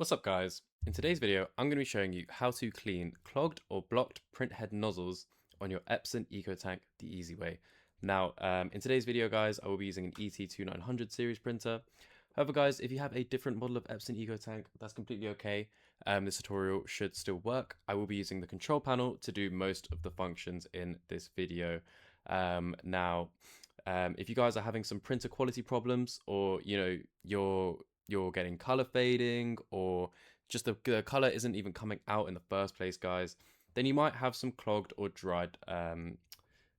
What's up guys? In today's video, I'm going to be showing you how to clean clogged or blocked printhead nozzles on your Epson EcoTank the easy way. Now, in today's video guys, I will be using an ET-2900 series printer. However guys, if you have a different model of Epson EcoTank, that's completely okay. This tutorial should still work. I will be using the control panel to do most of the functions in this video. If you guys are having some printer quality problems, or you're getting color fading, or just the color isn't even coming out in the first place guys, then you might have some clogged or dried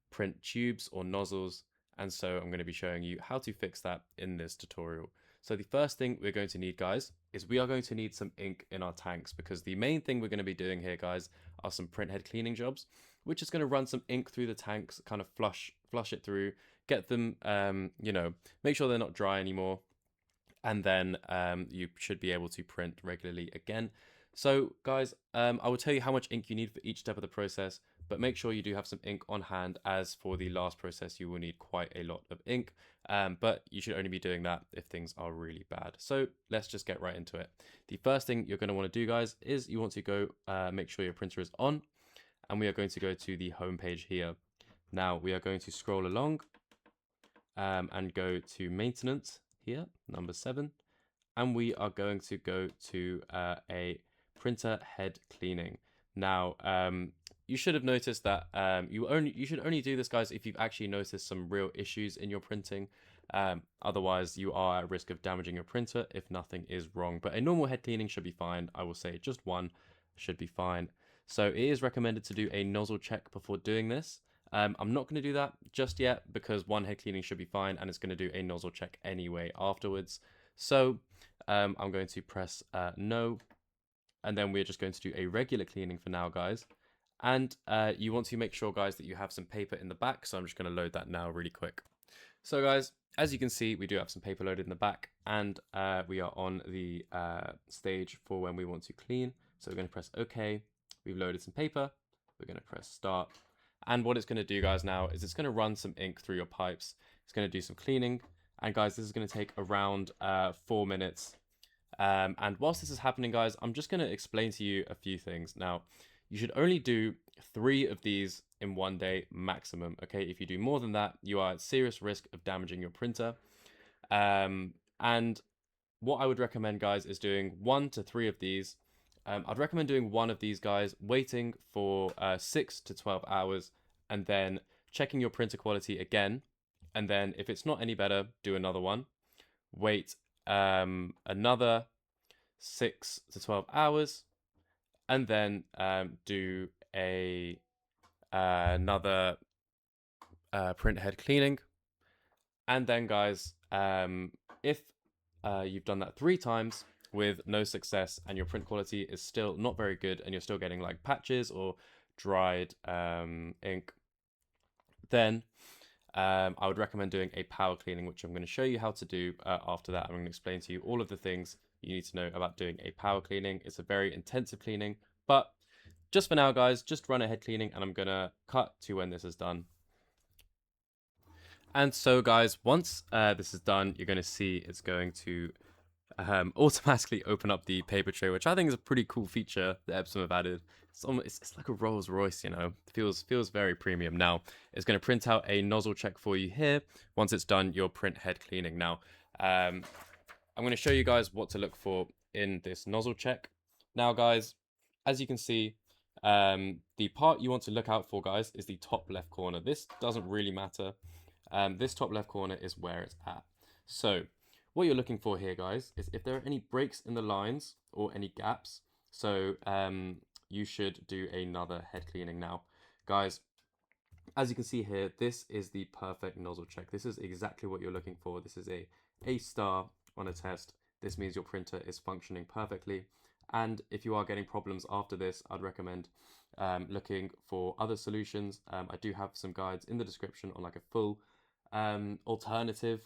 print tubes or nozzles, and so I'm going to be showing you how to fix that in this tutorial. So the first thing we're going to need guys is we are going to need some ink in our tanks, because the main thing we're going to be doing here guys are some printhead cleaning jobs, which is going to run some ink through the tanks, kind of flush it through, get them make sure they're not dry anymore, and then you should be able to print regularly again. So guys, I will tell you how much ink you need for each step of the process, but make sure you do have some ink on hand, as for the last process you will need quite a lot of ink, but you should only be doing that if things are really bad. So let's just get right into it. The first thing you're going to want to do guys is you want to go make sure your printer is on, and we are going to go to the home page here. Now we are going to scroll along and go to maintenance here, number 7, and we are going to go to a printer head cleaning. Now you should have noticed that you should only do this guys if you've actually noticed some real issues in your printing. Otherwise you are at risk of damaging your printer if nothing is wrong, but a normal head cleaning should be fine. I will say just one should be fine. So it is recommended to do a nozzle check before doing this. I'm not going to do that just yet, because one head cleaning should be fine, and it's going to do a nozzle check anyway afterwards. So I'm going to press no, and then we're just going to do a regular cleaning for now guys. And you want to make sure guys that you have some paper in the back, so I'm just going to load that now really quick. So guys, as you can see, we do have some paper loaded in the back, and we are on the stage for when we want to clean. So we're going to press OK. We've loaded some paper. We're going to press start. And what it's going to do guys now is it's going to run some ink through your pipes. It's going to do some cleaning. And guys, this is going to take around 4 minutes. And whilst this is happening guys, I'm just going to explain to you a few things. Now, you should only do 3 of these in one day maximum. Okay, if you do more than that, you are at serious risk of damaging your printer. And what I would recommend guys is doing 1 to 3 of these. I'd recommend doing 1 of these guys, waiting for 6 to 12 hours, and then checking your printer quality again. And then if it's not any better, do another one. Wait another 6 to 12 hours, and then do another print head cleaning. And then guys, if you've done that 3 times with no success, and your print quality is still not very good, and you're still getting like patches or dried ink, then I would recommend doing a power cleaning, which I'm going to show you how to do after that. I'm going to explain to you all of the things you need to know about doing a power cleaning. It's a very intensive cleaning, but just for now guys, just run a head cleaning, and I'm going to cut to when this is done. And so guys, once this is done, you're going to see it's going to automatically open up the paper tray, which I think is a pretty cool feature that Epson have added. It's like a Rolls Royce, you know. It feels very premium. Now it's going to print out a nozzle check for you here once it's done your print head cleaning. Now I'm going to show you guys what to look for in this nozzle check. Now guys, as you can see, the part you want to look out for guys is the top left corner. This doesn't really matter. This top left corner is where it's at. So what you're looking for here guys is if there are any breaks in the lines or any gaps. So you should do another head cleaning. Now guys, as you can see here, this is the perfect nozzle check. This is exactly what you're looking for. This is a star on a test. This means your printer is functioning perfectly. And if you are getting problems after this, I'd recommend looking for other solutions. I do have some guides in the description on like a full alternative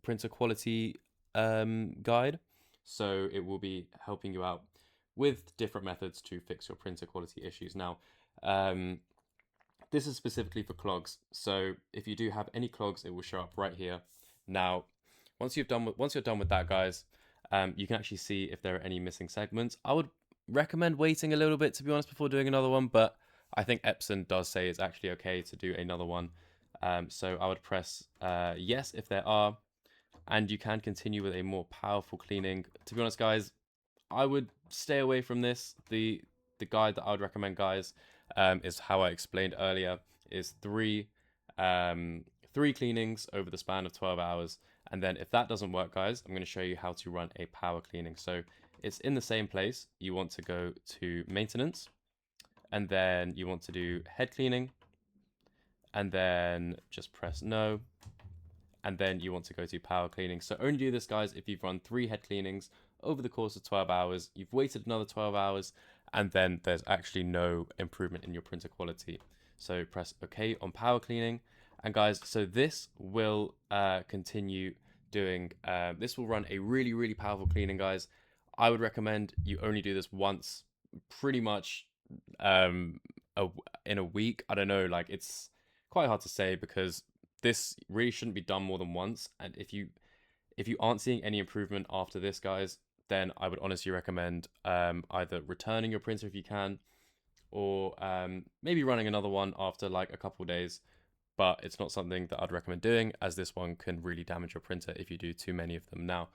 printer quality guide, so it will be helping you out with different methods to fix your printer quality issues. Now this is specifically for clogs, so if you do have any clogs, it will show up right here. Now once you're done with that guys, you can actually see if there are any missing segments. I would recommend waiting a little bit, to be honest, before doing another one, but I think Epson does say it's actually okay to do another one. So I would press yes if there are, and you can continue with a more powerful cleaning. To be honest, guys, I would stay away from this. The guide that I would recommend, guys, is how I explained earlier, is three cleanings over the span of 12 hours. And then if that doesn't work, guys, I'm going to show you how to run a power cleaning. So it's in the same place. You want to go to maintenance, and then you want to do head cleaning, and then just press no. And then you want to go to power cleaning. So only do this, guys, if you've run 3 head cleanings over the course of 12 hours, you've waited another 12 hours, and then there's actually no improvement in your printer quality. So press OK on power cleaning. And guys, so this will continue doing, this will run a really, really powerful cleaning, guys. I would recommend you only do this once, pretty much in a week. I don't know, like it's quite hard to say because this really shouldn't be done more than once. And if you aren't seeing any improvement after this, guys, then I would honestly recommend either returning your printer if you can, or maybe running another one after like a couple of days. But it's not something that I'd recommend doing, as this one can really damage your printer if you do too many of them. Now,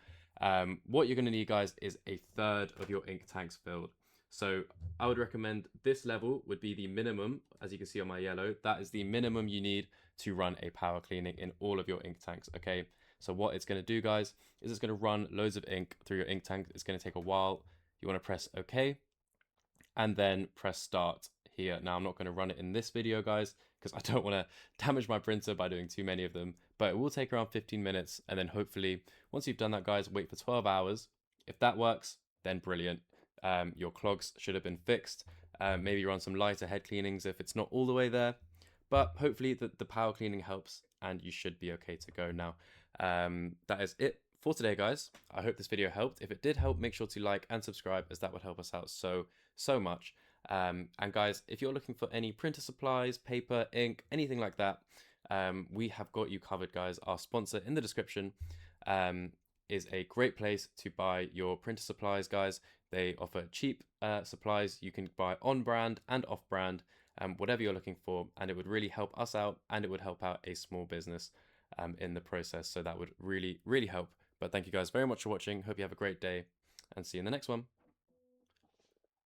what you're going to need, guys, is a third of your ink tanks filled. So I would recommend this level would be the minimum. As you can see on my yellow, that is the minimum you need to run a power cleaning in all of your ink tanks. Okay, so what it's going to do, guys, is it's going to run loads of ink through your ink tank. It's going to take a while. You want to press OK, and then press start here. Now, I'm not going to run it in this video, guys, because I don't want to damage my printer by doing too many of them, but it will take around 15 minutes. And then hopefully once you've done that, guys, wait for 12 hours. If that works, then brilliant. Your clogs should have been fixed. Maybe run some lighter head cleanings if it's not all the way there, but hopefully the power cleaning helps and you should be okay to go now. That is it for today, guys. I hope this video helped. If it did help, make sure to like and subscribe, as that would help us out so much. And guys, if you're looking for any printer supplies, paper, ink, anything like that, we have got you covered, guys. Our sponsor in the description is a great place to buy your printer supplies, guys. They offer cheap supplies. You can buy on brand and off brand, whatever you're looking for, and it would really help us out, and it would help out a small business in the process. So that would really, really help. But thank you guys very much for watching. Hope you have a great day, and see you in the next one.